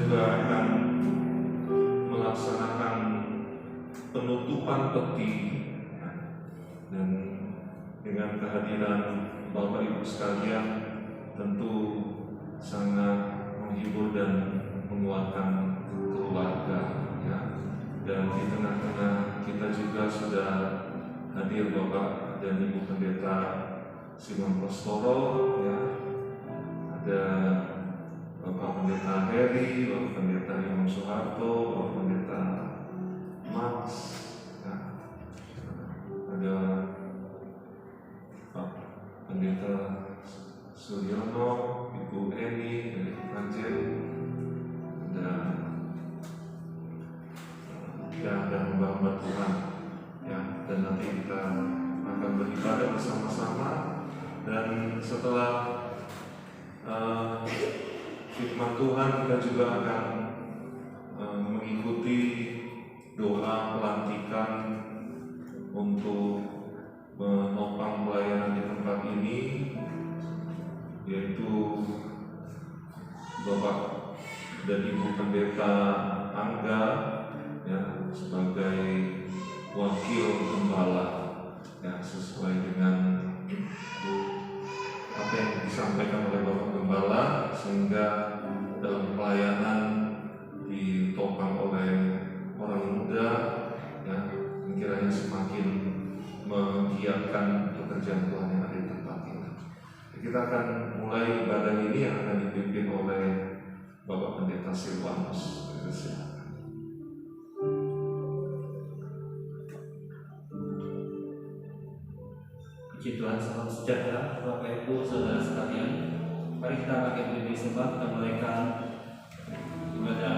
juga akan melaksanakan penutupan peti, dan dengan kehadiran Bapak Ibu sekalian tentu sangat menghibur dan menguatkan keluarga, ya. Dan di tengah-tengah kita juga sudah hadir Bapak dan Ibu Pendeta Simon Prostoro, ya. Ada Bapak Pendeta Heri, Bapak Pendeta Imam Soeharto, Bapak Pendeta Max, ya. Ada Pak Pendeta Suryono, Ibu Eni, dari Panjen, dan hamba-hamba Tuhan, ya. Dan nanti kita akan beribadah bersama-sama, dan setelah firman Tuhan kita juga akan mengikuti doa pelantikan untuk menopang pelayanan di tempat ini, yaitu Bapak dan Ibu Pendeta Angga, ya, sebagai wakil gembala, ya, sesuai dengan apa yang disampaikan oleh Bapak Gembala, sehingga dalam pelayanan ditopang oleh orang muda, ya, kiranya semakin menggiatkan pekerjaan Tuhan yang ada di tempat ini. Kita akan mulai ibadah ini yang akan dipimpin oleh Bapak Pendeta Silvanus. Puji Tuhan, salam sejahtera Bapak Ibu Saudara sekalian. Mari kita pakai berdiri sembah, kita mulaikan ibadah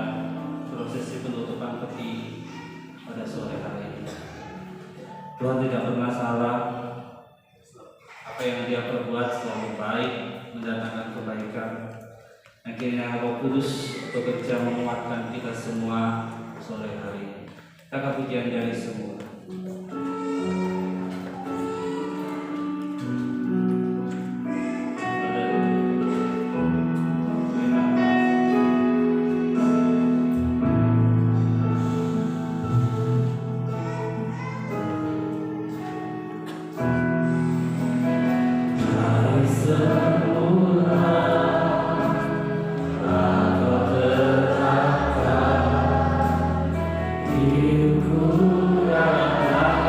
prosesi penutupan peti pada sore hari ini. Tuhan tidak pernah salah, apa yang Dia perbuat selalu baik, mendatangkan kebaikan. Akhirnya Roh Kudus bekerja menguatkan kita semua sore hari ini. Kita pujian dari semua.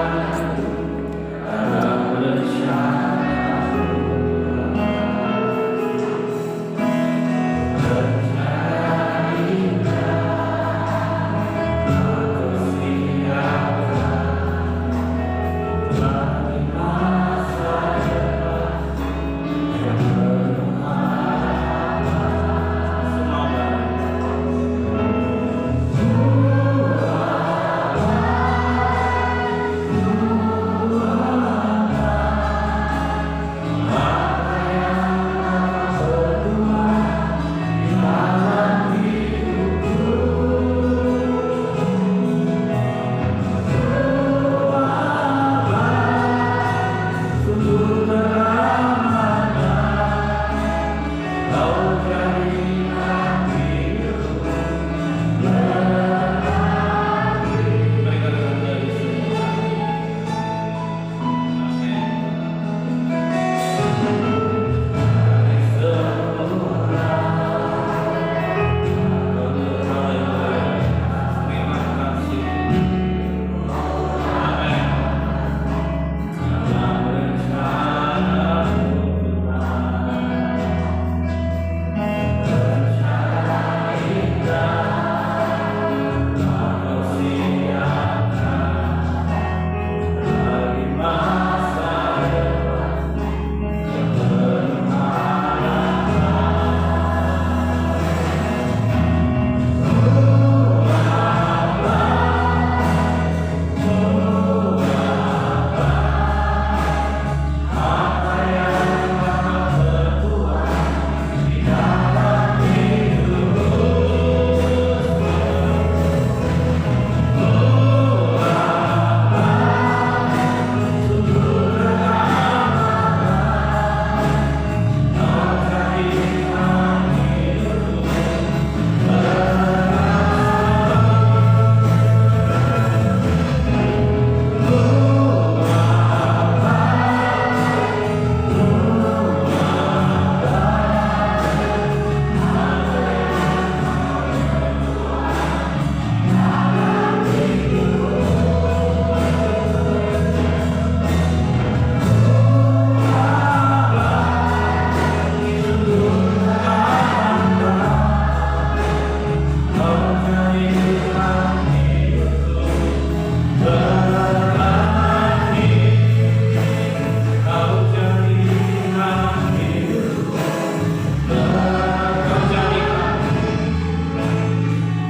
Ku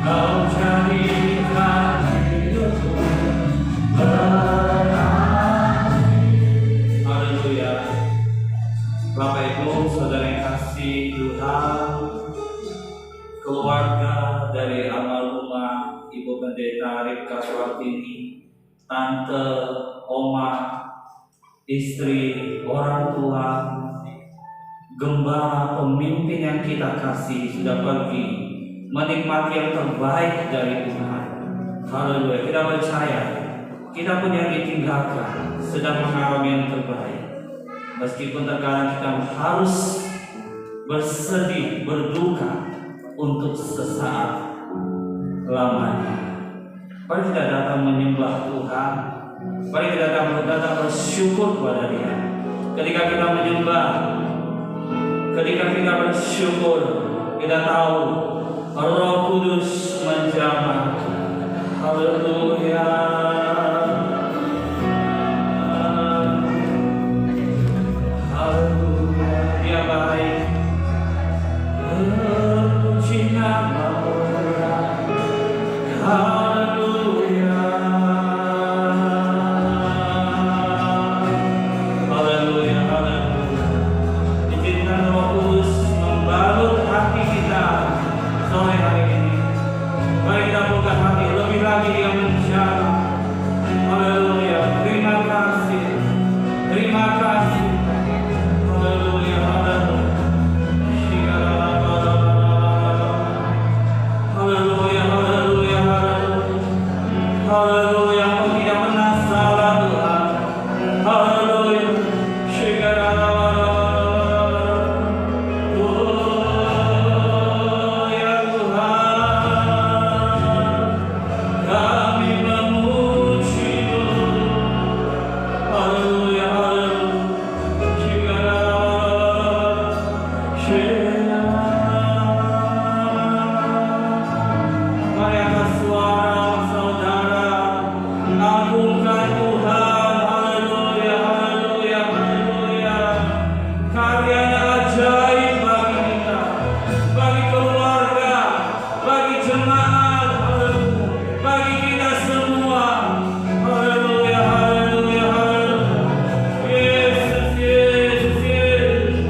Kau jadikan hidupku berarti. Haleluya. Bapak Ibu, saudara yang kasih Tuhan, keluarga dari almarhumah Ibu Pendeta Ripka Suartini, tante, oma, istri, orang tua, gembala, pemimpin yang kita kasih sudah pergi menikmati yang terbaik dari Tuhan. Haleluya. Kita percaya kita pun yang ditinggalkan sedang mengalami yang terbaik. Meskipun terkadang kita harus bersedih, berduka untuk sesaat lamanya. Mari kita datang menyembah Tuhan. Mari kita datang bersyukur kepada Dia. Ketika kita menyembah, ketika kita bersyukur, kita tahu Roh Kudus menjamah. Haleluya. Haleluya. Dia baik. Puji nama-Mu. Haleluya. Haleluya. Haleluya. Izinkan Roh Kudus membalut hati kita sore hari ini. Mari kita buka hati lebih lagi Dia menjamah. Haleluya. Terima kasih. Terima kasih. Haleluya. Haleluya. Haleluya. Haleluya. Haleluya. Engkau tidak pernah salah Tuhan. Haleluya. Oh ya Tuhan, kami memuji-Mu. Haleluya. Mari angkat suara saudara, agungkan Tuhan. Haleluya, haleluya, haleluya. Karyanya ajaib bagi kita, bagi keluarga, bagi jemaat, haleluya, bagi kita semua. Haleluya, haleluya, haleluya. Yesus, Yesus, Yesus.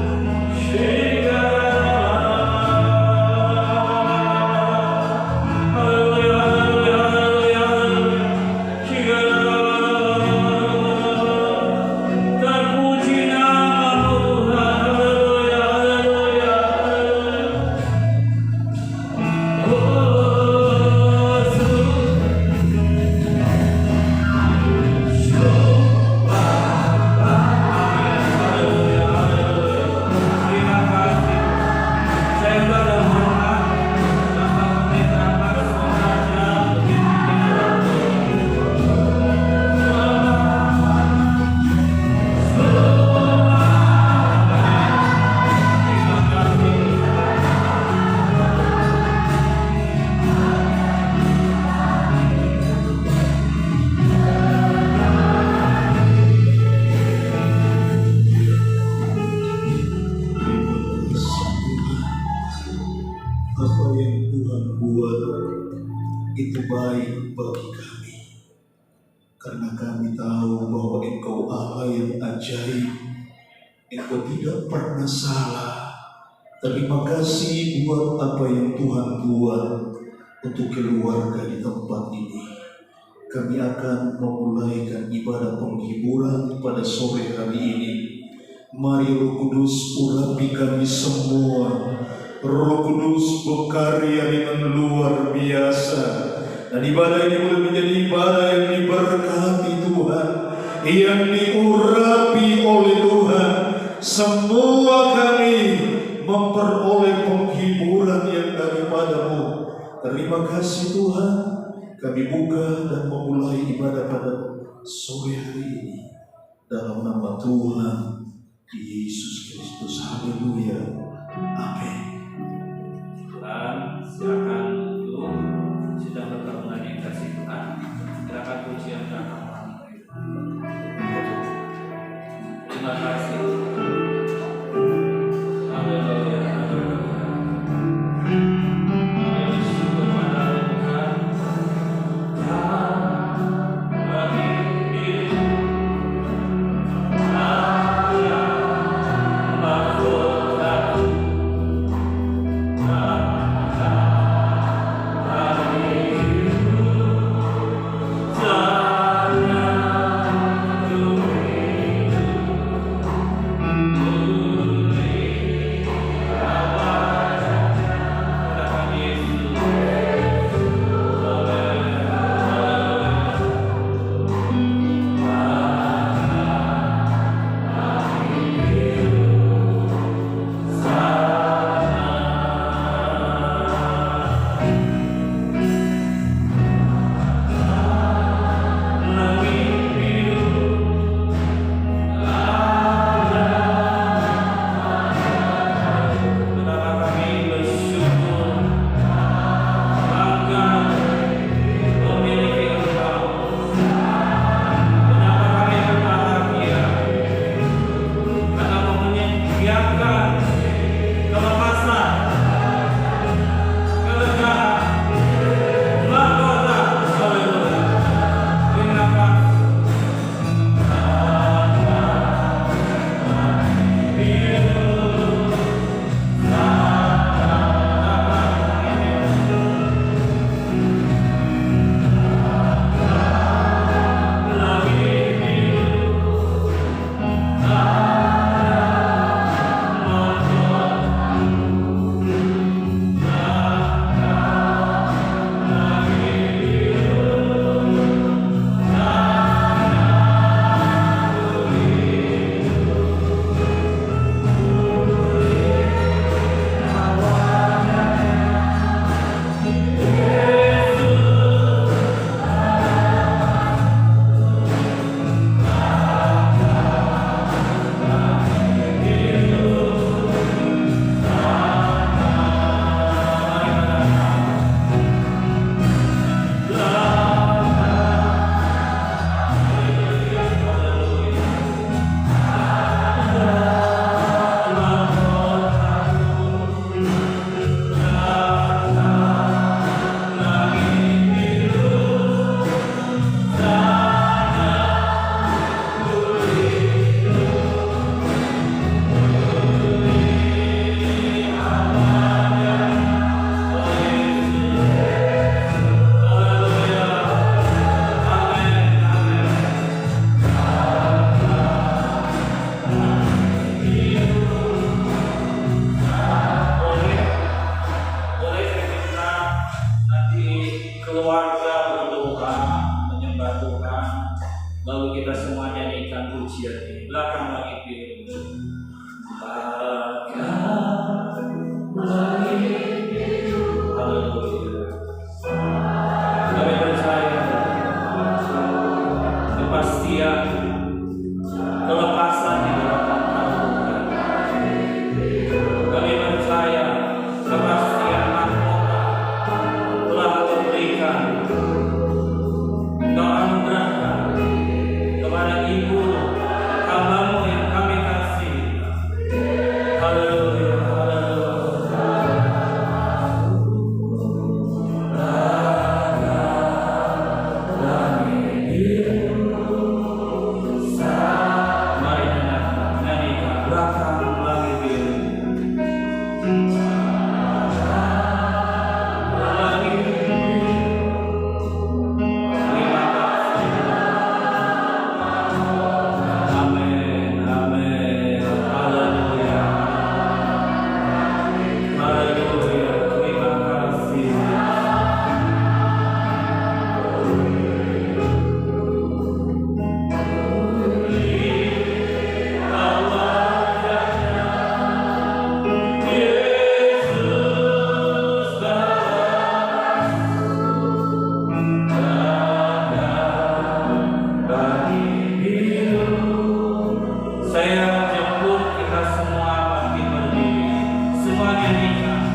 Haleluya, haleluya, haleluya, haleluya. Terpuji nama-Mu Tuhan. Haleluya, haleluya, haleluya. Oh, haleluya, haleluya. Terima kasih. Saya sudah berdoa, Bapak Pendeta Max mengajar terima kasih. Apa yang Tuhan buat itu baik bagi kami, karena kami tahu bahwa Engkau Allah yang ajaib. Engkau tidak pernah salah. Terima kasih buat apa yang Tuhan buat untuk keluarga di tempat ini. Kami akan memulaikan ibadah penghiburan pada sore hari ini. Mari Roh Kudus urapi kami semua. Roh Kudus berkarya dengan luar biasa. Dan ibadah ini boleh menjadi ibadah yang diberkati Tuhan, yang diurapi oleh Tuhan. Semua kami memperoleh penghiburan yang daripada-Mu. Terima kasih Tuhan. Kami buka dan memulai ibadah pada sore hari ini dalam nama Tuhan Yesus Kristus. Haleluya. Amin. Tuhan, silakan duduk. Sudah bergabung yang kasih Tuhan. Silakan pujian belakang. Terima kasih. Haleluya, haleluya. Syukur pada keluarga berdoa menyembah Tuhan, lalu kita semua nyanyikan pujian di belakang langit biru. Belakang langit biru. Haleluya. Kami percaya kepastian, kelepasan di dalam Tuhan. Kami percaya kepastian mahkota telah Engkau berikan, Engkau anugerahkan kepada ibu hamba-Mu yang kami kasih. Haleluya, haleluya. Mari nyanyikan belakang langit biru. Langit biru. Terima kasih. Amin, amin. Haleluya. Haleluya. Terima kasih. Saya jemput kita semua bangkit berdiri, semua nyanyikan.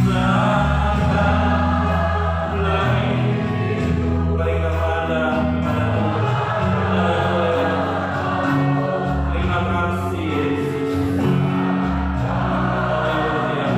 Belakang langit, mari kita pandang kepada Tuhan. Haleluya. Terima kasih Yesus. Haleluya.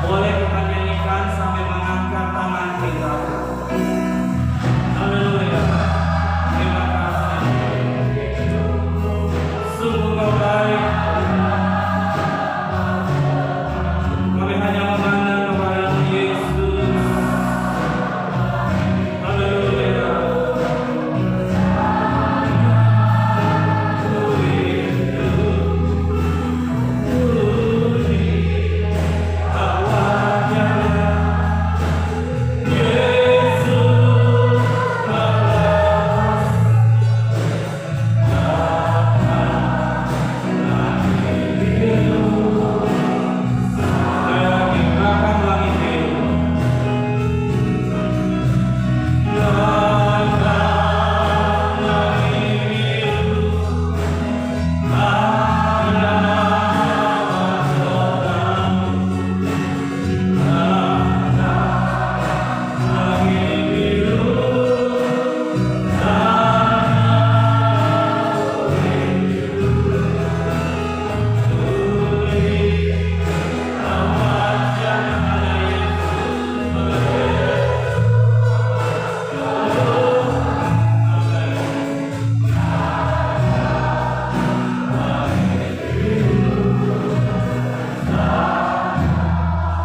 Boleh kita nyanyikan sampai mengangkat tangan kita. Haleluya. Terima kasih. Sungguh Kau baik. Kami hanya memandang kepada Yesus. Haleluya.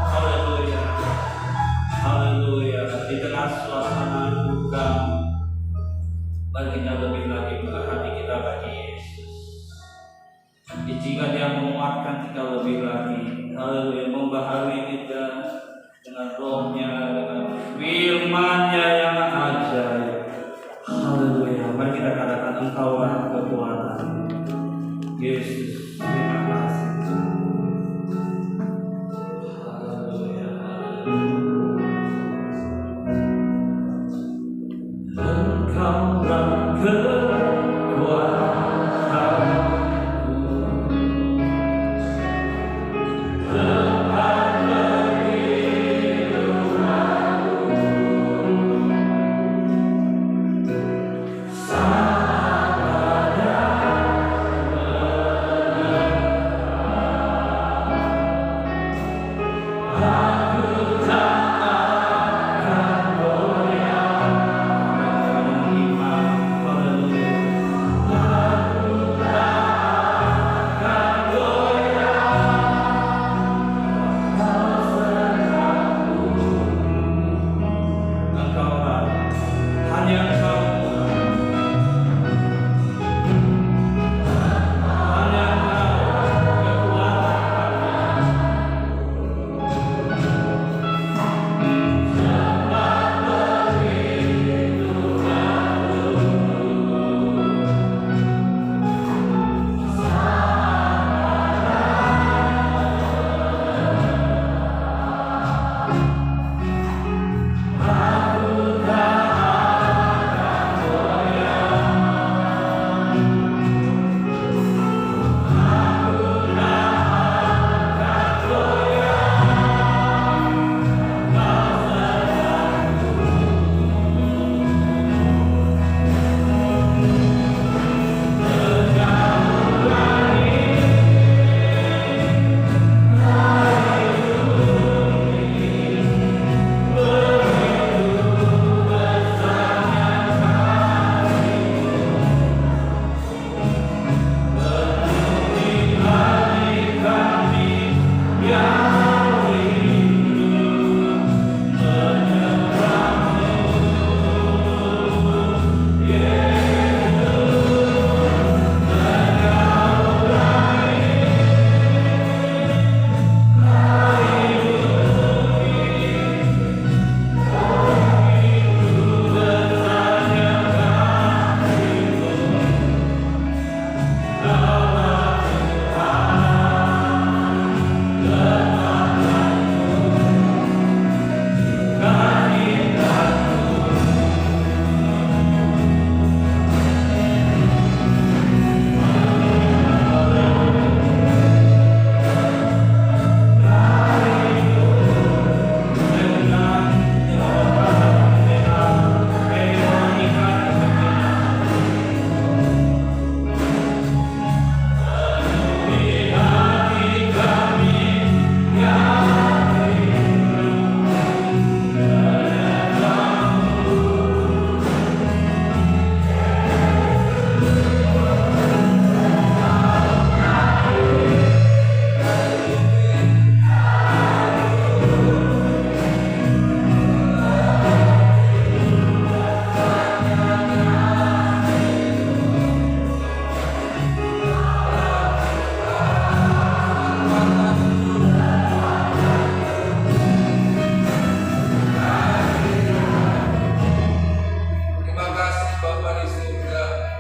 Haleluya. Haleluya. Di tengah suasana duka, mari kita lebih lagi buka hati kita bagi Yesus. Jika Dia menguatkan kita lebih lagi, haleluya, membaharui kita dengan roh-Nya, dengan firman-Nya yang ajaib. Haleluya. Mari kita katakan Engkaulah kekuatan. Yesus, terima kasih. Haleluya. Engkaulah kekuatanku, tempat perlindunganku, Haleluya.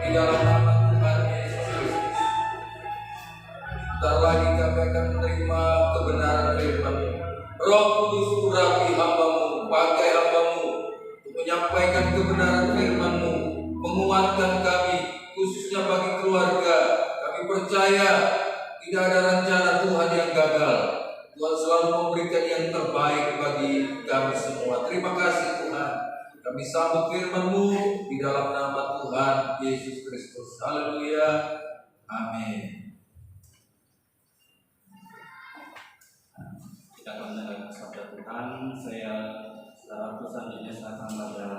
di dalam nama Tuhan Yesus Kristus. Sebentar lagi kami akan menerima kebenaran firman. Roh Kudus urapi hamba-Mu, pakai hamba-Mu untuk menyampaikan kebenaran firman-Mu, menguatkan kami, khususnya bagi keluarga. Kami percaya tidak ada rencana Tuhan yang gagal. Tuhan selalu memberikan yang terbaik bagi kami semua. Terima kasih Tuhan. Kami sambut firman-Mu di dalam nama Tuhan Yesus Kristus. Haleluya. Amin. Kita akan mendengarkan sabda Tuhan. Saya secara selanjutnya serahkan pada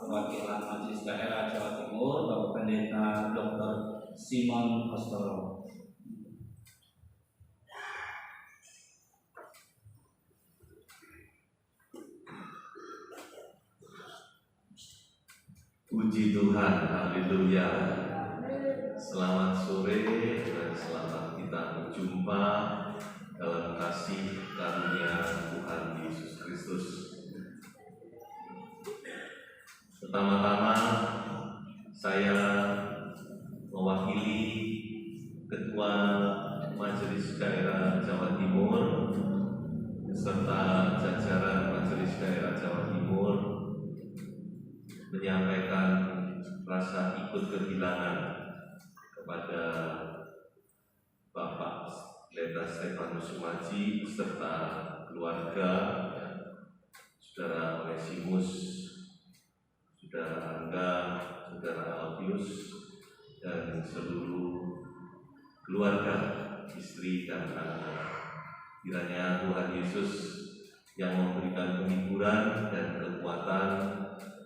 perwakilan Majelis Daerah Jawa Timur, Bapak Pendeta Dr. Simon Ostoro. Puji Tuhan, haleluya. Selamat sore dan selamat kita berjumpa dalam kasih karunia Tuhan Yesus Kristus. Pertama-tama saya mewakili Ketua Majelis Daerah Jawa Timur beserta jajaran Majelis Daerah Jawa Timur menyampaikan rasa ikut kehilangan kepada Bapak Pendeta Stefanus Sumaji beserta keluarga, Saudara Onesimus, Saudara Angga, Saudara Albius, dan seluruh keluarga, istri dan anak-anak. Kiranya Tuhan Yesus yang memberikan penghiburan dan kekuatan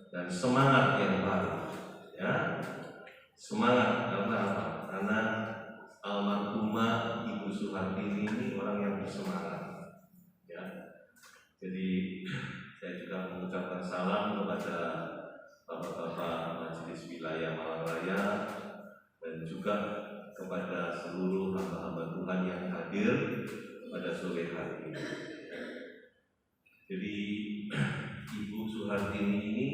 dan semangat yang baru, ya, semangat karena apa? Karena almarhumah Ibu Suhartini ini orang yang bersemangat, ya. Jadi saya juga mengucapkan salam kepada bapak-bapak Majelis Wilayah Malang Raya dan juga kepada seluruh hamba-hamba Tuhan yang hadir pada sore hari ini. Jadi Ibu Suhartini ini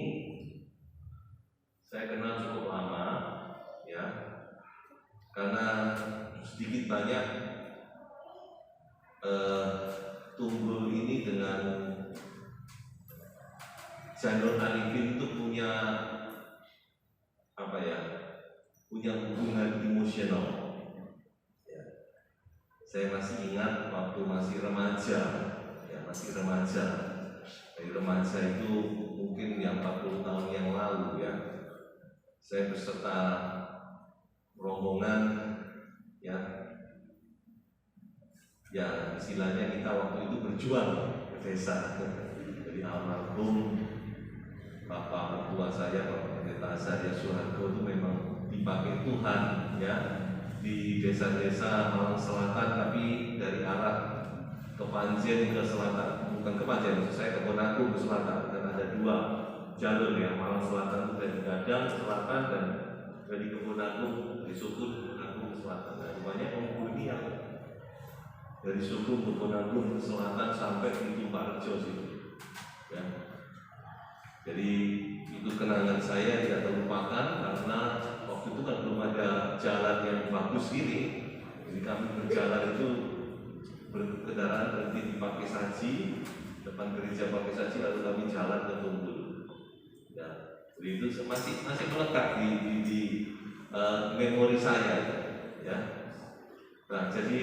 saya kenal cukup lama, ya, karena sedikit banyak Tunggul ini dengan Janur Arifin itu punya apa ya? Punya hubungan emosional. Ya. Saya masih ingat waktu masih remaja, ya, masih remaja. Dari remaja itu mungkin yang 40 tahun yang lalu, ya. Saya beserta rombongan, ya, istilahnya kita waktu itu berjuang ke desa. Jadi almarhum Bapak mertua saya, Bapak Pendeta Azaria Suharto itu memang dipakai Tuhan, ya, di desa-desa Malang Selatan, tapi dari arah Kepanjen ke selatan, bukan Kepanjen, maksud saya ke Bonagung ke selatan, dan ada dua jalur, ya, Malang Selatan itu dari Gadang ke selatan dan dari Kebunagung, dari Sukun ke Kebunagung ke selatan. Nah, banyak penghuni yang dari Sukun ke Kebunagung ke selatan sampai di Tumparjo situ, ya. Jadi itu kenangan saya tidak terlupakan karena waktu itu kan belum ada jalan yang bagus ini. Jadi kami berjalan itu kendaraan berhenti di Pakai Saji, depan gereja Pakai Saji, lalu kami jalan ke Tunggul. Ya, jadi itu masih melekat di memori saya, ya. Nah, jadi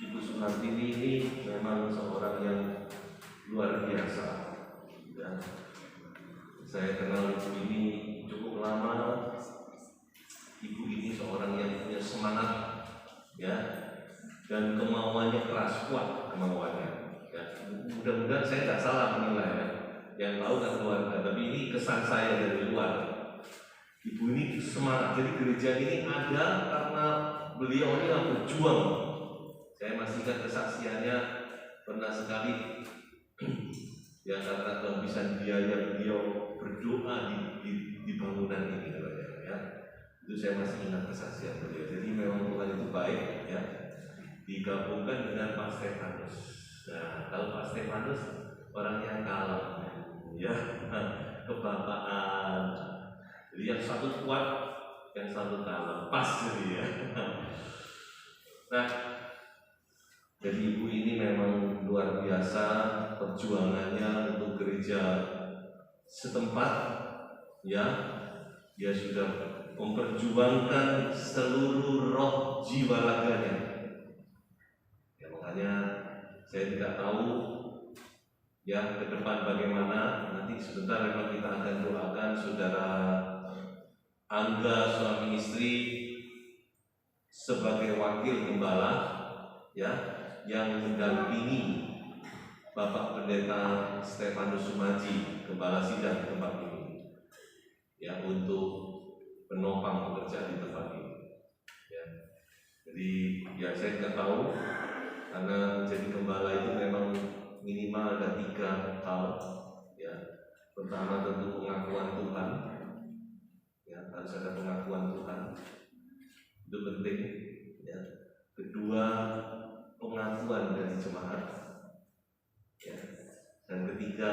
Ibu Suhartini ini memang seorang yang luar biasa, ya. Saya kenal ibu ini cukup lama. Ibu ini seorang yang punya semangat, ya, dan kemauannya keras, kuat kemauannya, ya. Mudah-mudahan saya tidak salah menilai, ya. Yang tahu kan keluarga, tapi ini kesan saya dari luar. Ibu ini semangat. Jadi gereja ini ada karena beliau ini yang berjuang. Saya masih ingat kesaksiannya, pernah sekali ya karena kehabisan biaya beliau berdoa di bangunan ini, ya. Itu saya masih ingat kesaksian beliau. Jadi memang Tuhan itu baik, ya. Digabungkan dengan Pak Stefanus. Nah, kalau Pak Stefanus orang yang kalem, ya, kebapaan. Jadi yang satu kuat, yang satu kalem, pas jadi ya. Nah, jadi ibu ini memang luar biasa perjuangannya untuk gereja setempat, ya. Dia sudah memperjuangkan seluruh roh jiwa raganya. Ya, makanya saya tidak tahu ya ke depan bagaimana. Nanti sebentar memang kita akan doakan saudara Angga suami istri sebagai wakil gembala ya yang mendampingi Bapak Pendeta Stefanus Sumaji, Gembala Sidang tempat ini ya untuk penopang pekerja di tempat ini ya. Jadi ya saya tidak tahu karena menjadi gembala itu memang minimal ada 3 hal ya. Pertama tentu pengakuan Tuhan ya, harus ada pengakuan Tuhan, itu penting ya. Kedua pengakuan dari jemaat ya. Dan ketiga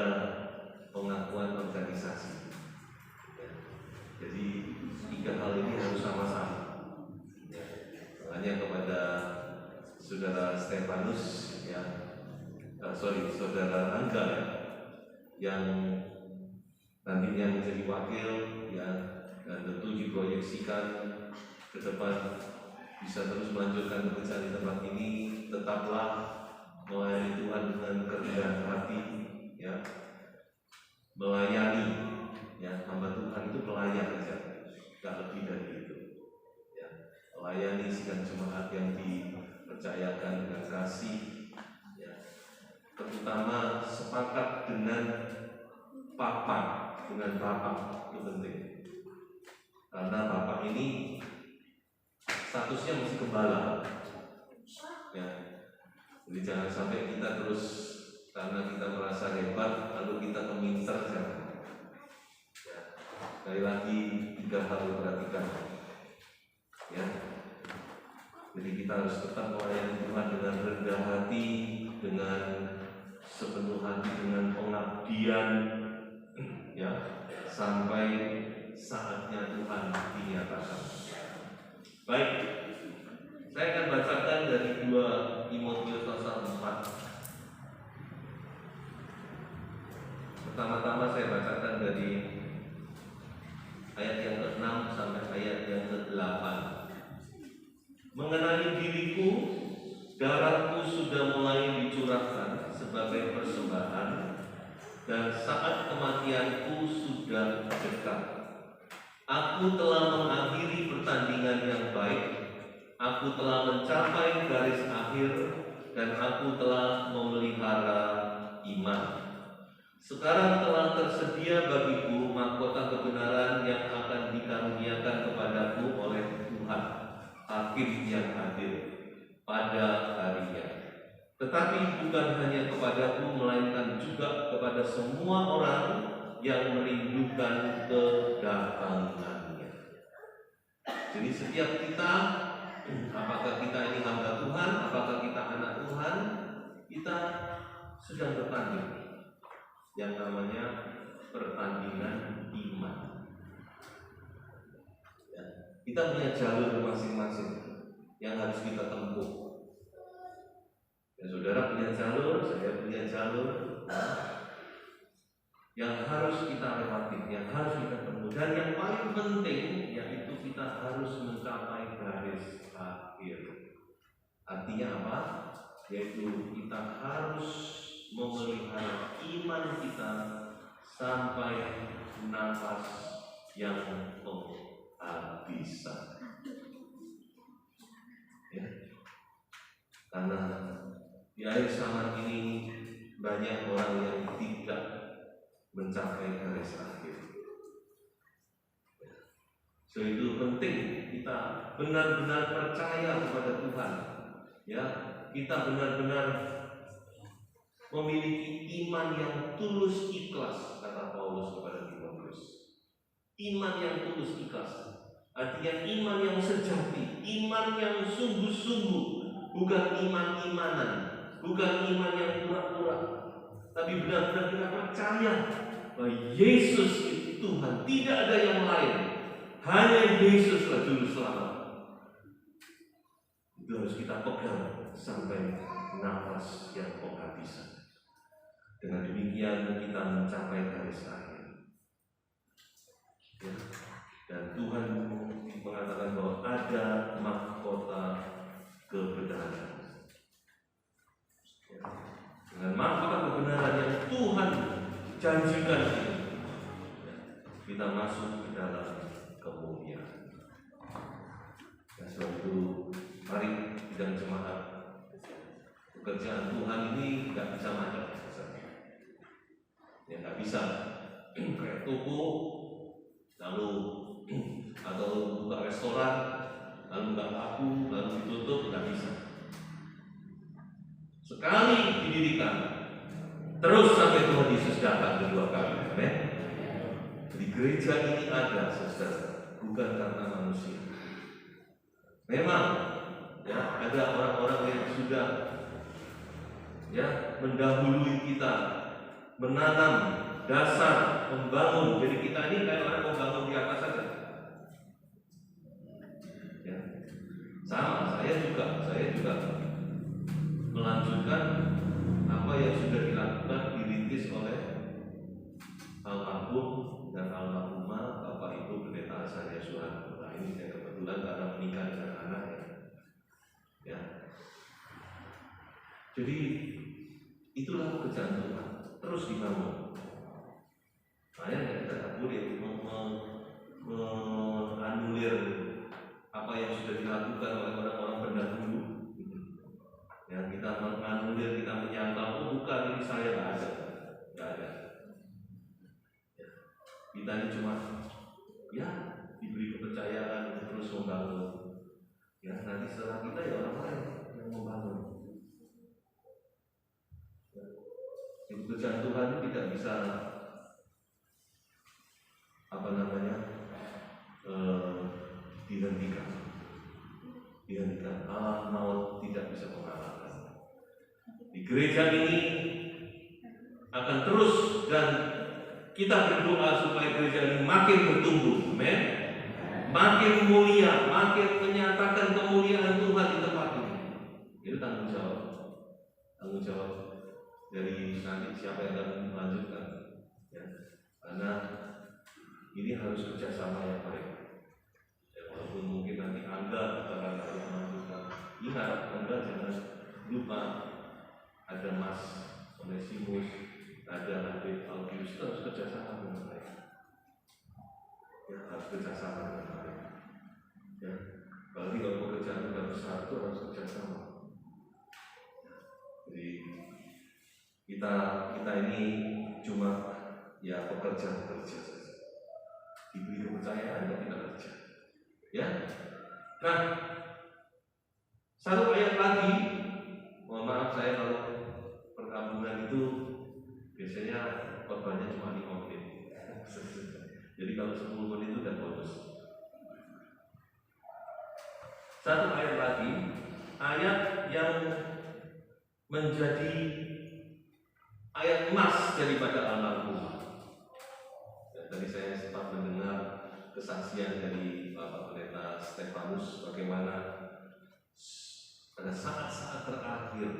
pengakuan organisasi ya. Jadi 3 hal ini harus sama-sama ya. Makanya kepada saudara Stefanus ya, saudara Angga ya, yang nantinya menjadi wakil ya, dan tentu diproyeksikan ke depan bisa terus melanjutkan pekerjaan di tempat ini. Tetaplah melayani Tuhan dengan kerendahan hati ya, melayani ya, hamba Tuhan itu pelayan saja, tidak lebih dari itu ya. Melayani sidang jemaat yang dipercayakan dengan kasih ya. Terutama sepakat dengan Bapak itu penting, karena Bapak ini statusnya masih gembala ya. Jadi jangan sampai kita terus karena kita merasa hebat lalu kita keminter ya. Sekali lagi 3 hal diperhatikan ya. Jadi kita harus tetap melayani Tuhan dengan rendah hati, dengan sepenuh hati, dengan pengabdian ya, sampai saatnya Tuhan dinyatakan. Baik, saya akan bacakan dari 2 Timotius pasal 4. Pertama-tama saya bacakan dari ayat yang ke-6 sampai ayat yang ke-8. Mengenai diriku, darahku sudah mulai dicurahkan sebagai persembahan, dan saat kematianku sudah dekat. Aku telah mengakhiri pertandingan yang baik, aku telah mencapai garis akhir, dan aku telah memelihara iman. Sekarang telah tersedia bagiku mahkota kebenaran yang akan dikaruniakan kepadaku oleh Tuhan, Hakim yang adil, pada harinya. Tetapi bukan hanya kepadaku, melainkan juga kepada semua orang yang merindukan kedatangannya. Jadi setiap kita, apakah kita ini hamba Tuhan, apakah kita anak Tuhan, kita sedang bertanding yang namanya pertandingan iman ya. Kita punya jalur masing-masing yang harus kita tempuh ya. Saudara punya jalur, saya punya jalur ya, yang harus kita lewati, yang harus kita tempuh. Dan yang paling penting yaitu kita harus mencapai garis akhir. Artinya apa? Yaitu kita harus memelihara iman kita sampai nafas yang penghabisan ya. Karena di akhir zaman ini banyak orang yang tidak mencapai garis akhir. So itu penting kita benar-benar percaya kepada Tuhan ya. Kita benar-benar memiliki iman yang tulus ikhlas, kata Paulus kepada Timotius. Iman yang tulus ikhlas artinya iman yang sejati, iman yang sungguh-sungguh, bukan iman-imanan, bukan iman yang pura-pura, tapi benar-benar kita percaya bahwa Yesus itu Tuhan, tidak ada yang lain, hanya Yesus lah itu harus kita pegang sampai nafas yang kehabisan. Dengan demikian kita mencapai garis akhir. Ya. Dan Tuhan mengatakan bahwa ada mahkota kebenaran. Ya. Dengan mahkota kebenaran yang Tuhan janjikan itu, ya, kita masuk ke dalam kemuliaan. Ya, sebab itu mari bidang jemaat, pekerjaan Tuhan ini nggak bisa macam. Ya nggak bisa kayak toko lalu atau buka restoran lalu nggak laku lalu ditutup, nggak bisa. Sekali didirikan terus sampai Tuhan Yesus datang kedua kali. Amin. Di gereja ini ada, saudara, bukan karena manusia. Memang ya ada orang-orang yang sudah ya mendahului kita, menanam dasar, membangun. Jadi kita ini kayak orang membangun di atas saja. Ya. Sama, saya juga melanjutkan apa yang sudah dilakukan, dirintis oleh almarhum dan almarhumah Bapak Ibu Pendeta Azaria Suharto. Nah, ini saya kebetulan karena menikah dengan anaknya. Ya. Jadi itulah pekerjaan Tuhan, terus dibangun. Makanya kita tak boleh menganulir apa yang sudah dilakukan oleh orang-orang pendahulu. Ya, kita menganulir, kita menyangkal, oh bukan ini saya, nggak ada. Ya. Kita ini cuma ya diberi kepercayaan untuk terus membangun. Ya, nanti setelah kita ya orang lain yang membangun. Pekerjaan Tuhan itu tidak bisa dihentikan. Allah maut tidak bisa mengalahkan. Di gereja ini akan terus, dan kita berdoa supaya gereja ini makin bertumbuh, amin, makin mulia, makin menyatakan kemuliaan Tuhan di tempat ini. Itu tanggung jawab dari nanti siapa yang akan melanjutkan, ya. Karena ini harus kerjasama yang baik. Ya, walaupun mungkin nanti Anda akan melanjutkan, ingat Anda jangan lupa ada Mas Onesimus, ada Adik Albius, harus kerjasama dengan baik. Ya, harus kerjasama dengan baik. Ya, apalagi kalau pekerjaan sudah besar itu harus kerjasama. Jadi kita ini cuma ya pekerja saja, diberi kepercayaan dan kita kerja. Ya, nah satu ayat lagi, mohon maaf saya kalau perkampungan itu biasanya korbannya cuma 5 menit. Jadi kalau 10 menit itu udah bonus. Satu ayat lagi, ayat yang menjadi ayat emas daripada almarhum. Ya, tadi saya sempat mendengar kesaksian dari Bapak Pendeta Stefanus bagaimana pada saat-saat terakhir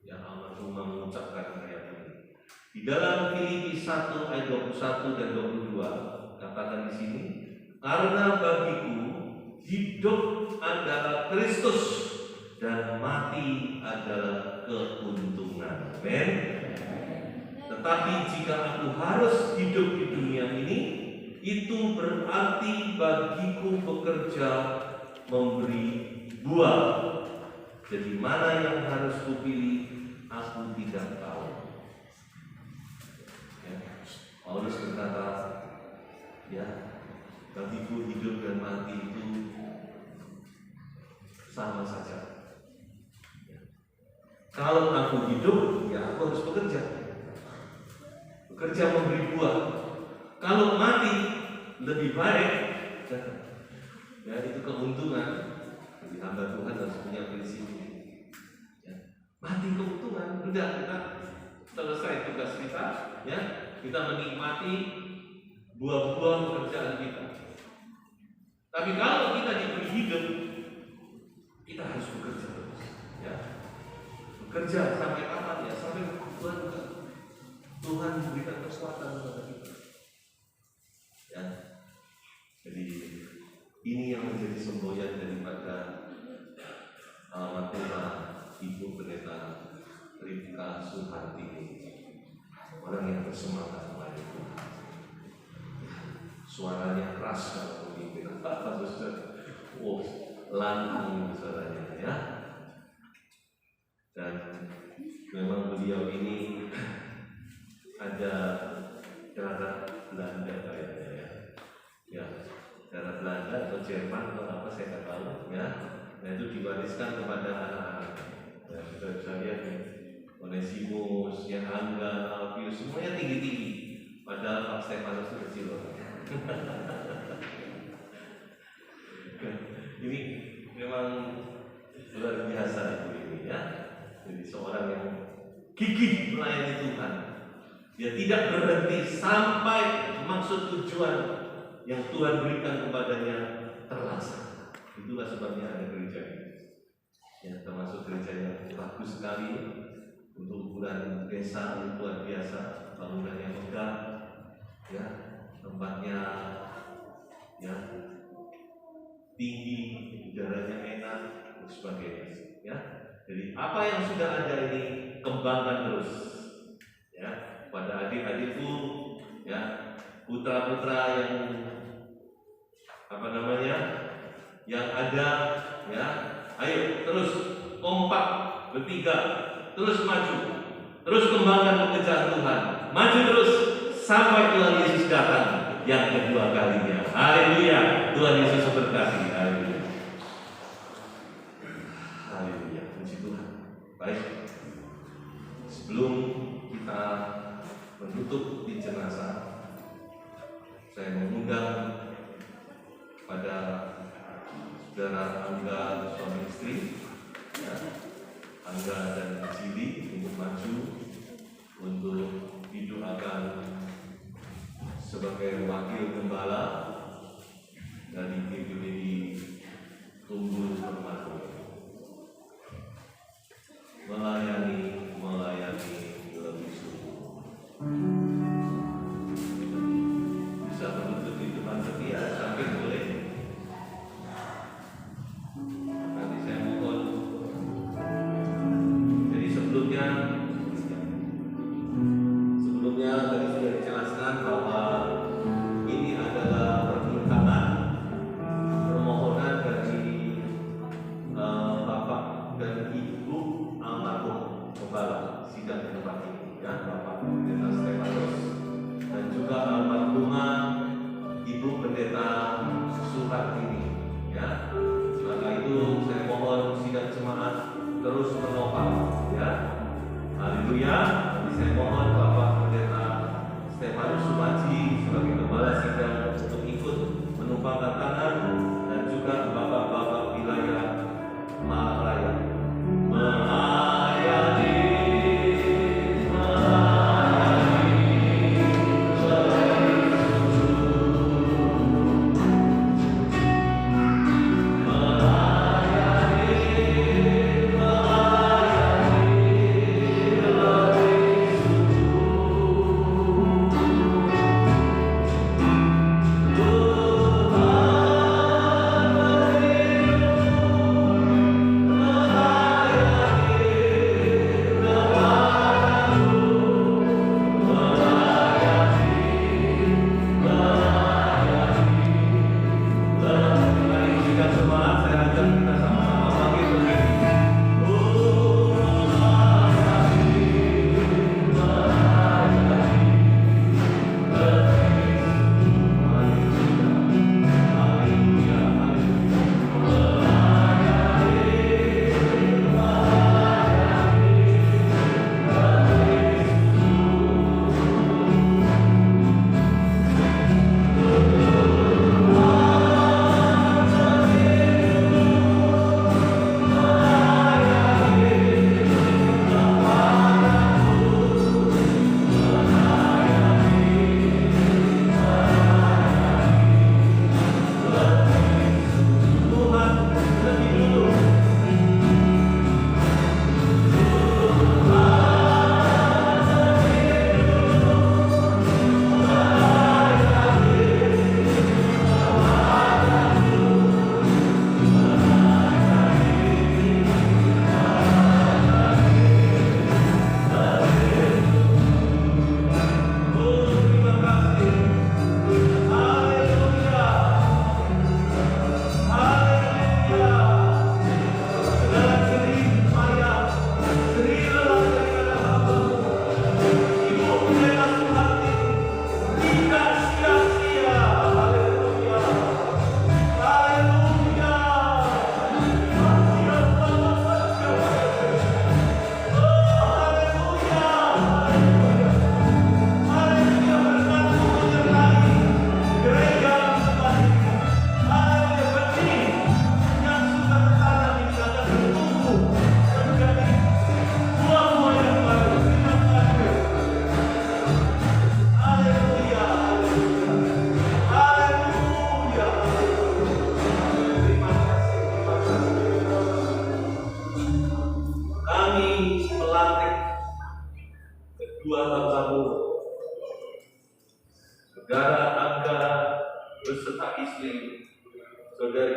yang almarhumah mengucapkan ayat ini. Di dalam Filipi 1 ayat 21 dan 22 katakan di sini, karena bagiku hidup adalah Kristus dan mati adalah keuntungan. Amin. Tetapi jika aku harus hidup di dunia ini, itu berarti bagiku bekerja memberi buah. Jadi mana yang harus kupilih, aku tidak tahu. Ya. Paulus berkata, ya, bagiku hidup dan mati itu sama saja. Kalau aku hidup, ya aku harus bekerja memberi buah. Kalau mati, lebih baik, ya itu keuntungan. Jadi hamba Tuhan harus punya prinsip ini. Ya. Mati keuntungan, udah kita selesai tugas kita, ya kita menikmati buah-buah pekerjaan kita. Tapi kalau kita diberi hidup, kita kita harus bekerja terus, ya. Bekerja sampai kapan ya? Sampai Tuhan berikan kekuatan kepada kita. Ya. Jadi ini yang menjadi semboyan daripada almarhumah Ibu Pendeta Rifka Suhartini, orang yang bersemangat melayani Tuhan. Suaranya keras kalau memimpin, wow, lantang suaranya, ya. Dan memang beliau ini ada darah Belanda kayaknya, ya. Ya, darah Belanda atau Jerman atau apa saya nggak tahu, ya. Nah itu diwariskan kepada anak-anak. Ya, sudah lihat nih, Onesimus, ya, Angga, Alfius, semuanya tinggi-tinggi. Padahal Pak Stefanus itu kecil loh. Ini memang luar biasa itu ini, ya. Jadi seorang yang gigih melayani Tuhan. Dia tidak berhenti sampai maksud tujuan yang Tuhan berikan kepadanya terlaksana. Itulah sebabnya ada gereja ini. Ya, termasuk gereja yang bagus sekali untuk ukuran desa, yang luar biasa, bangunannya megah, ya, tempatnya ya tinggi, udaranya enak, dan sebagainya. Ya, jadi apa yang sudah ada ini kembangkan terus, ya, pada adik-adikku, ya, putra-putra yang apa namanya, yang ada, ya, ayo terus kompak bertiga, terus maju, terus kembangkan pekerjaan Tuhan, maju terus sampai Tuhan Yesus datang yang kedua kalinya. Haleluya, Tuhan Yesus berkati. Haleluya, haleluya, puji Tuhan. Baik, sebelum kita menutup di jenazah, saya mengundang pada saudara Angga suami istri, ya, Angga dan Cili untuk maju untuk didoakan sebagai wakil gembala dari GPPD Tunggul Permata. Melayani lebih sungguh. Bisa menutup di depan setia, samping boleh. Nanti saya mohon. Jadi sebelumnya tadi sudah dijelaskan bahwa ini adalah permintaan permohonan dari Bapak dan Ibu almarhum Gembala sidang di tempat ini, ya, Bapak Pendeta Stefanus dan juga almarhumah Ibu Pendeta Suhartini, ya. Maka itu saya mohon sidang jemaat terus menopang, ya. Haleluya. Saya mohon Bapak Pendeta Stefanus Sumaji sebagai gembala sidang untuk ikut menumpangkan tangan, dan juga bapak-bapak wilayah Malang Raya melayani. Oh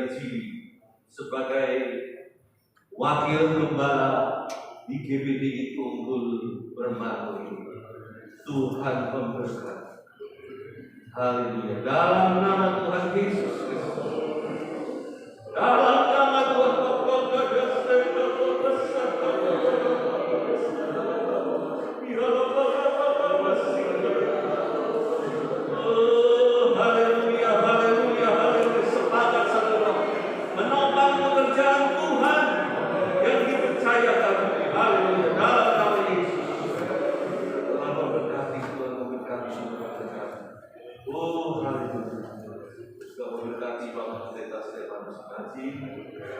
di sini sebagai wakil gembala di GBD Unggul Bermakmur. Tuhan memberkati. Haleluya. Dalam nama Tuhan Yesus Kristus. Dalam nama Tuhan haleluya, haleluya, haleluya. Sepakat satu roh menopang pekerjaan Tuhan yang dipercayakan. Haleluya. Dalam nama Yesus. Tuhan memberkati, Tuhan memberkati, Tuhan memberkati. Oh, haleluya. Juga memberkati Bapak Pendeta Stefanus Haji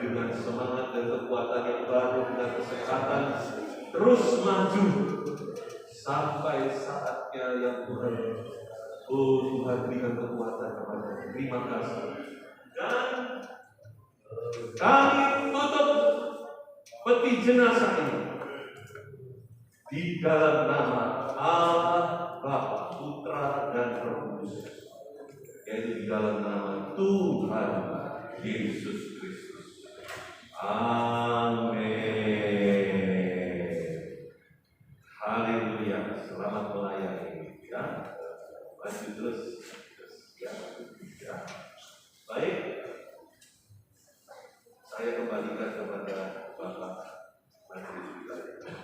dengan semangat dan kekuatan yang baru, dengan kesehatan terus maju sampai saatnya yang Tuhan. Oh, Tuhan berikan kekuatan kepada. Terima kasih. Dan kami tutup peti jenazah ini di dalam nama Allah Bapa, Putra dan Roh Kudus, yaitu di dalam nama Tuhan Yesus Kristus. Amin. Haleluya. Selamat melayani. Ya, maju terus. Ya. Baik. Saya kembalikan kepada Bapak Majelis Wilayah.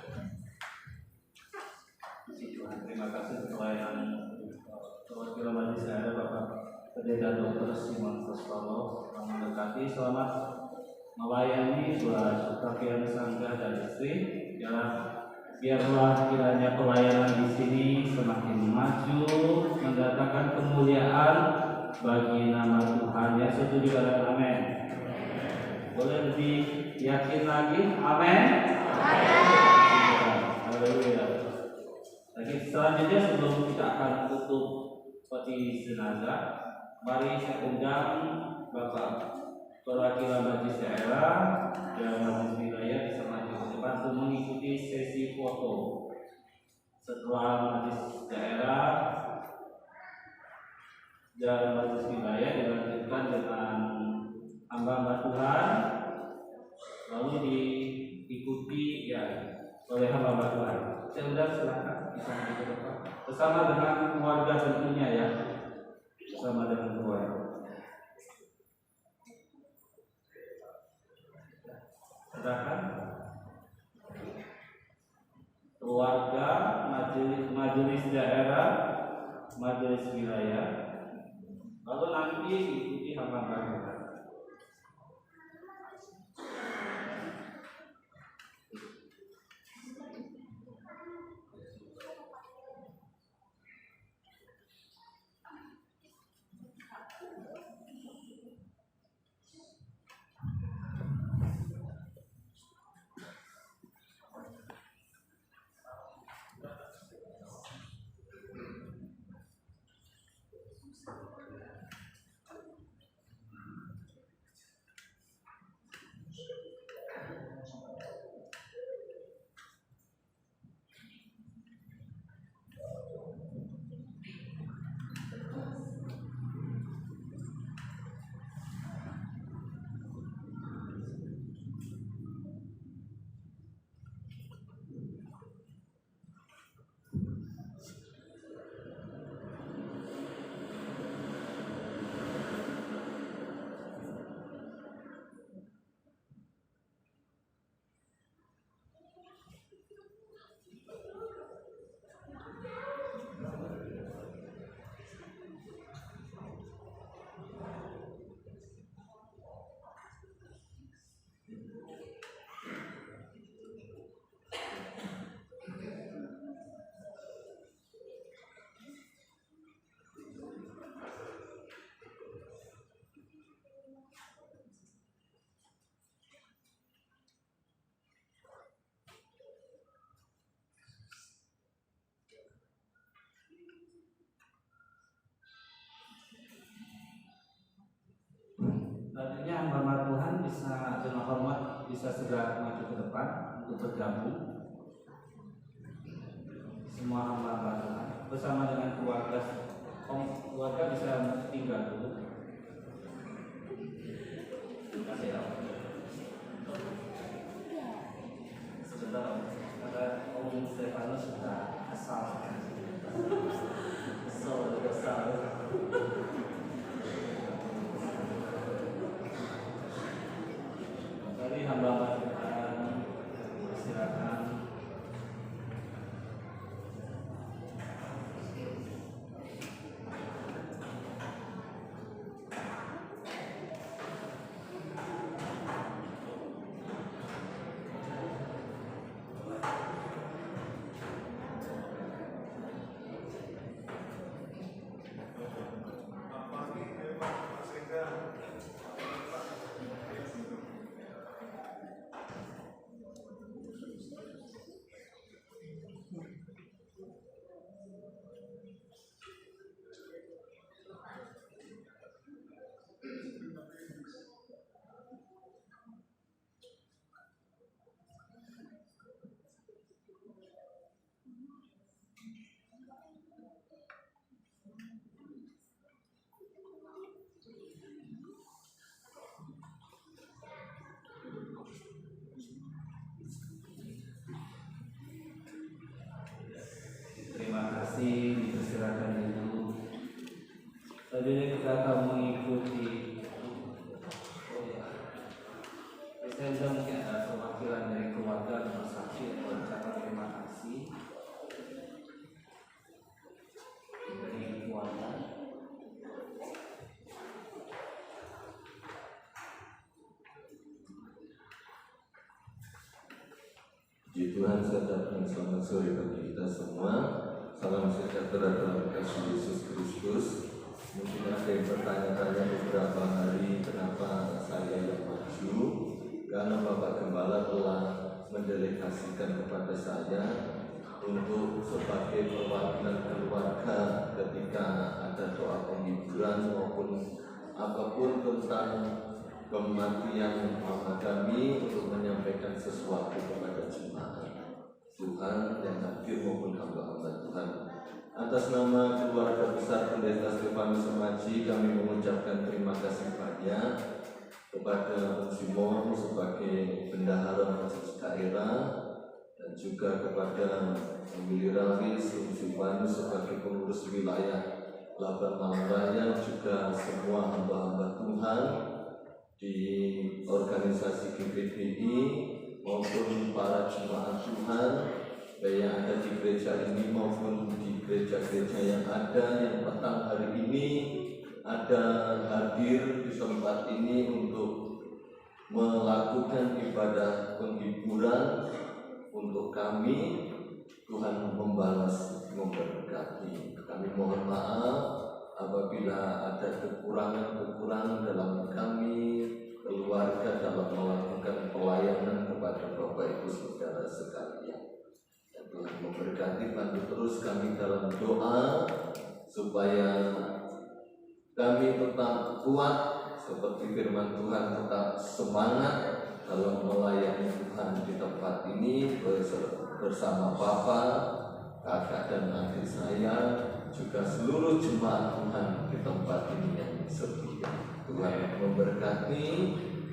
Puji Tuhan, terima kasih untuk pelayanan perwakilan majelis saya Bapak Pendeta Dr. Simon Kostolo yang mendekati. Selamat melayani buat Kapian Sangga dan istri. Biarlah kiranya pelayanan di sini semakin maju, mendatangkan kemuliaan bagi nama Tuhan. Ya, setuju katakan amin. Boleh lebih yakin lagi? Amin. Haleluya. Lagi selanjutnya sebelum kita akan tutup peti jenazah, mari saya undang Bapak perwakilan majelis daerah dan majelis wilayah bisa maju ke depan untuk mengikuti sesi foto. Setelah majelis daerah dan majelis wilayah dilanjutkan dengan hamba Tuhan, lalu diikuti ya oleh hamba Tuhan. Saya undang silakan bisa maju ke depan bersama dengan keluarga tentunya ya, bersama dengan keluarga. Silakan keluarga, majelis daerah, majelis wilayah, lalu nanti diikuti hamba Tuhan. Selanjutnya hamba Tuhan bisa dengan hormat bisa segera maju ke depan untuk bergabung. Semua hamba Tuhan bersama dengan keluarga bisa tinggal dulu. saya sebentar karena Om Stefanus sudah asal kesal. Mari hamba Tuhan silakan. Terima kasih, dipersilakan dulu. Tadinya kita akan mengikuti. Oh ya, saya sudah mungkin ada perwakilan dari keluarga dan saksi atau ucapan terima kasih dari keluarga. Puji Tuhan, selamat sore bagi kita semua. Salam sejahtera dalam kasih Yesus Kristus. Mungkin ada yang bertanya-tanya beberapa hari kenapa saya yang maju. Karena Bapak Gembala telah mendelegasikan kepada saya untuk sebagai perwakilan keluarga ketika ada doa penghiburan maupun apapun tentang kematian mama kami, untuk menyampaikan sesuatu kepada jemaat Tuhan yang hadir maupun hamba-hamba Tuhan. Atas nama keluarga besar Pendeta Stefanus Semaji, kami mengucapkan terima kasih banyak kepada Om Simon sebagai bendahara Masjid Daerah, dan juga kepada Willy Rawis, Om Simon sebagai pengurus wilayah Laban Malraya, juga semua hamba-hamba Tuhan di organisasi GPDI maupun para jemaat Tuhan baik yang ada di gereja ini maupun di gereja-gereja yang ada yang petang hari ini ada hadir di tempat ini untuk melakukan ibadah penghiburan untuk kami. Tuhan membalas, memberkati. Kami mohon maaf apabila ada kekurangan-kekurangan dalam kami keluarga dalam melakukan pelayanan kepada Bapak Ibu Saudara sekalian. Dan Tuhan memberkati, bantu terus kami dalam doa supaya kami tetap kuat seperti firman Tuhan, tetap semangat dalam melayani Tuhan di tempat ini bersama Bapak, kakak dan adik saya, juga seluruh jemaat Tuhan di tempat ini yang setia. Tuhan memberkati.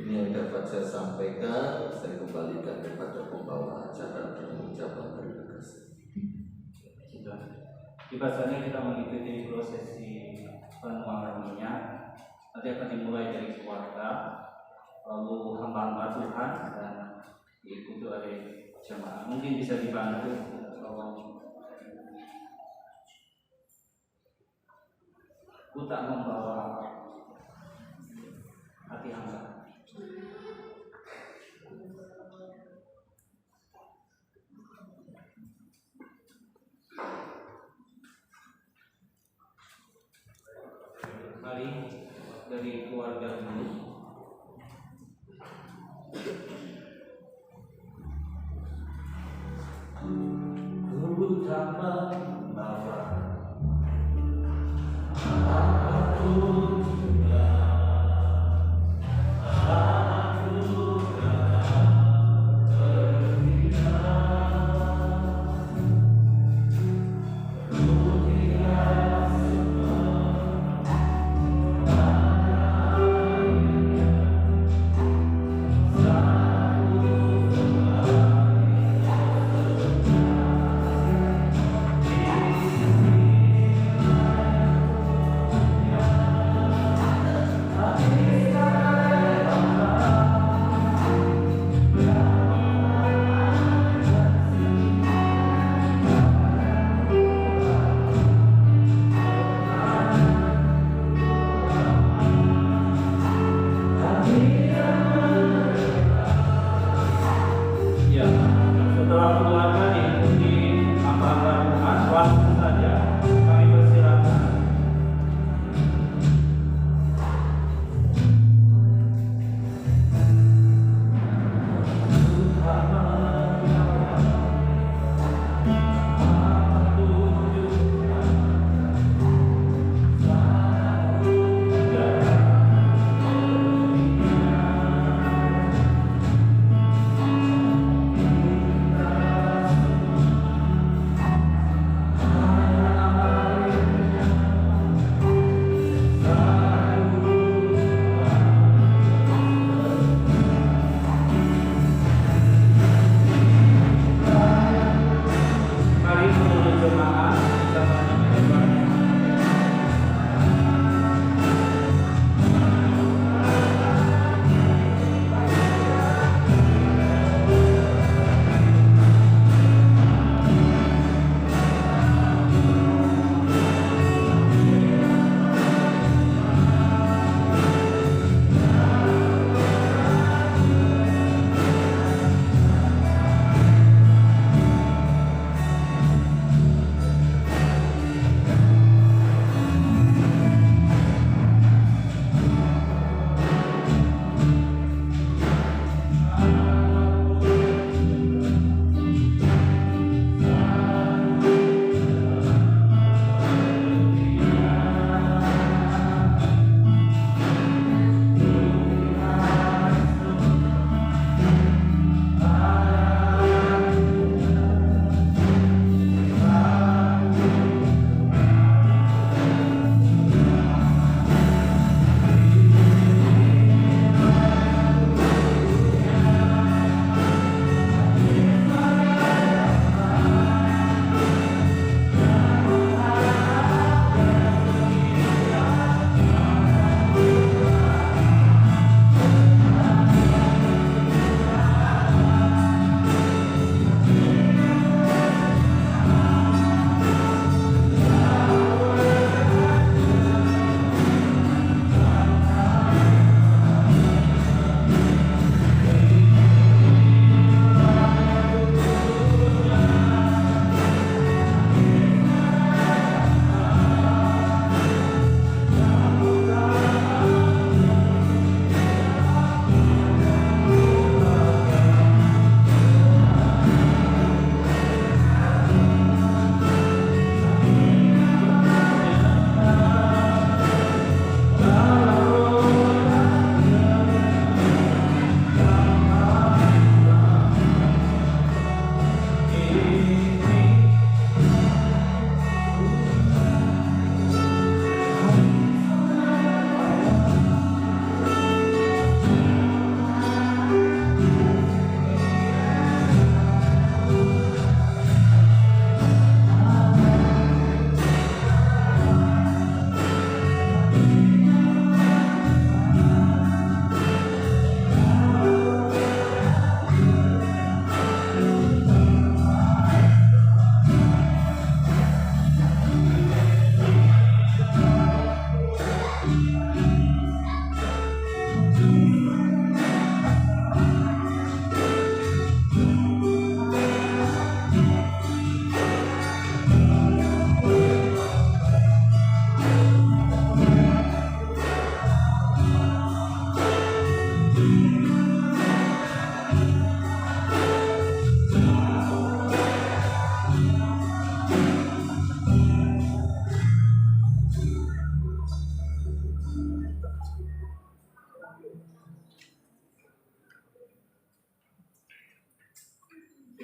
Ini yang dapat saya sampaikan. Saya kembalikan kepada pembawa acara dan mengucapkan terima kasih. Biasanya kita mengikuti prosesi penuangan minyak. Nanti akan dimulai dari keluarga, lalu hamba-hamba Tuhan, dan diikuti oleh jemaat. Mungkin bisa dibantu, tolong. Aku tak membawa hati hamba. Mari dari keluarga dulu. Ku tak membawa apapun juga.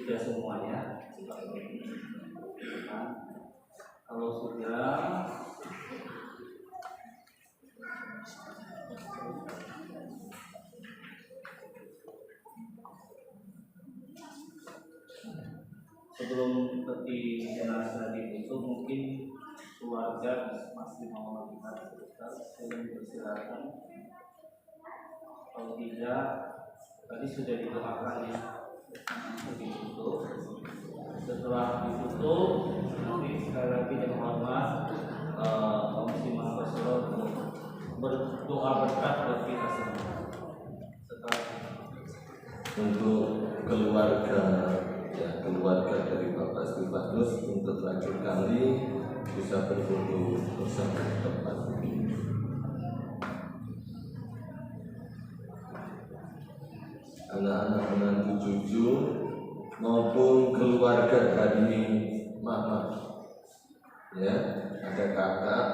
Tidak semuanya. Nah, kalau sudah sebelum peti jenazah ditutup, mungkin keluarga masih mau melihat sebentar, sebelum bersilakan. Kalau tidak, tadi sudah didoakan ya untuk ditutup. Setelah ditutup, nanti sekali lagi dengan hormat Komisi Mahasiswa untuk berdoa berkat buat kita semua. Setelah Untuk keluarga dari Bapak Stefanus untuk terakhir kali bisa berfoto bersama di tempat ini. Anak-anak menantu cucu maupun keluarga dari mama, ya, ada kakak.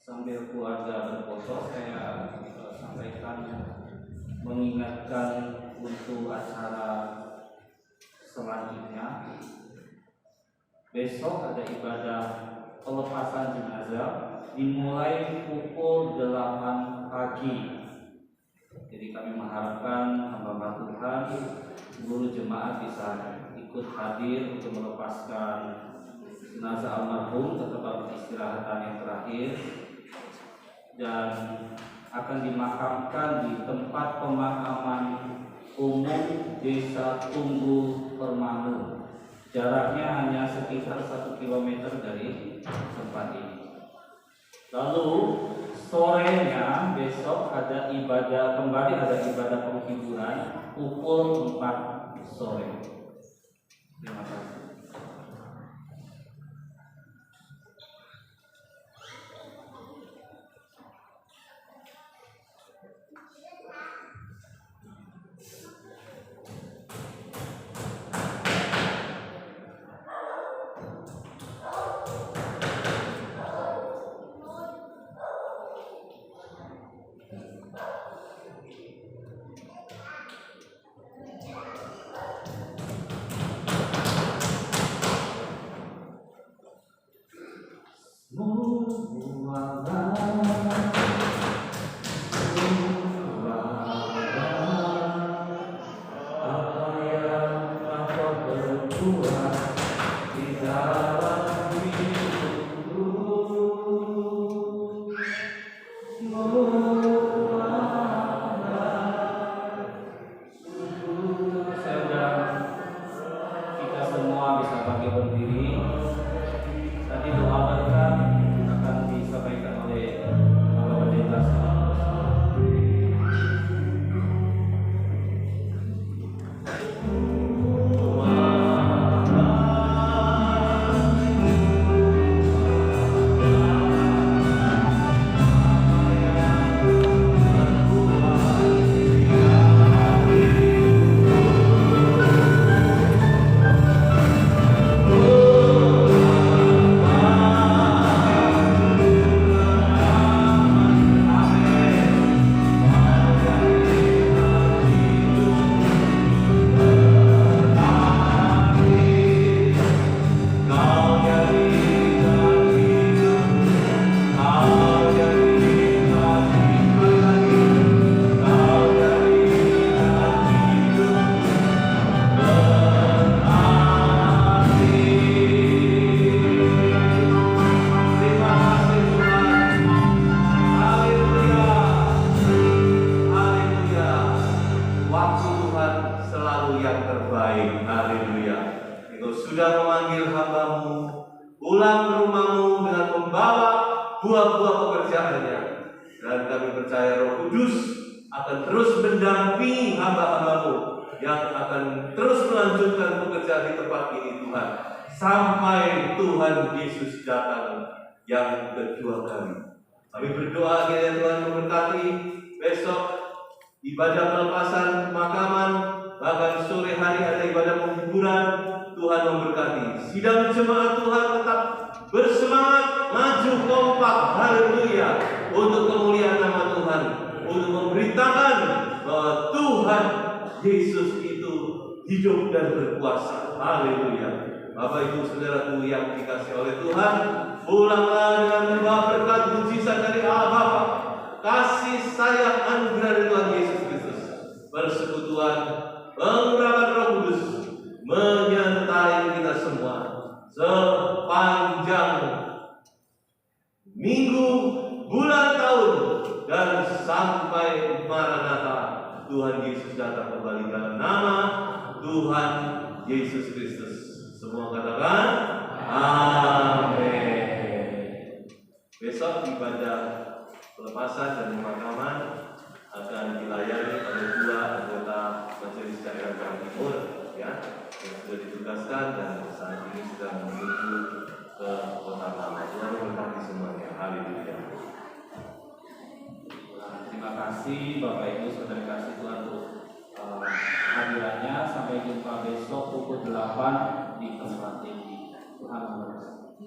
Sambil keluarga berfoto, saya sampaikan mengingatkan untuk acara selanjutnya. Besok ada ibadah pelepasan jenazah dimulai pukul 8 pagi. Jadi kami mengharapkan hamba Tuhan, seluruh jemaat bisa ikut hadir untuk melepaskan jenazah almarhum ke tempat peristirahatan yang terakhir, dan akan dimakamkan di tempat pemakaman umum Desa Tunggu Permanu. Jaraknya hanya sekitar 1 km dari tempat ini. Lalu sorenya besok ada ibadah penghiburan pukul 4 sore. Terima kasih. Berdiri. Tadi doa berkat akan disampaikan oleh selalu yang terbaik. Haleluya. Engkau sudah memanggil hamba-Mu pulang ke rumah-Mu dengan membawa buah-buah pekerjaannya. Dan kami percaya Roh Kudus akan terus mendampingi hamba-hamba-Mu yang akan terus melanjutkan pekerjaan di tempat ini, Tuhan, sampai Tuhan Yesus datang yang kedua kali. Kami berdoa kiranya Tuhan memberkati besok ibadah pelepasan pemakaman, bahkan sore hari ada ibadah penghiburan. Tuhan memberkati sidang jemaat, Tuhan tetap bersemangat, maju kompak, haleluya, untuk kemuliaan nama Tuhan, untuk memberitakan bahwa Tuhan Yesus itu hidup dan berkuasa. Haleluya. Bapak Ibu Saudaraku yang dikasihi oleh Tuhan, pulanglah dengan membawa berkat mujizat dari Allah Bapa, kasih sayang anugerah dari Tuhan Yesus Kristus, persekutuan pengurapan Roh Kudus menyertai kita semua sepanjang minggu, bulan, tahun, dan sampai Maranatha Tuhan Yesus datang kembali dalam nama Tuhan Yesus Kristus. Semua katakan amin. Besok ibadah pelepasan dan pemakaman akan dilayani oleh 2 anggota Majelis Daerah Jawa Timur, ya, yang sudah ditugaskan dan saat ini sedang menuju ke Kota Lama. Tuhan memberkati semuanya. Haleluya. Terima kasih Bapak Ibu Saudara kasih Tuhan untuk hadirannya. Sampai jumpa besok pukul 8 di tempat ini. Tuhan memberkati.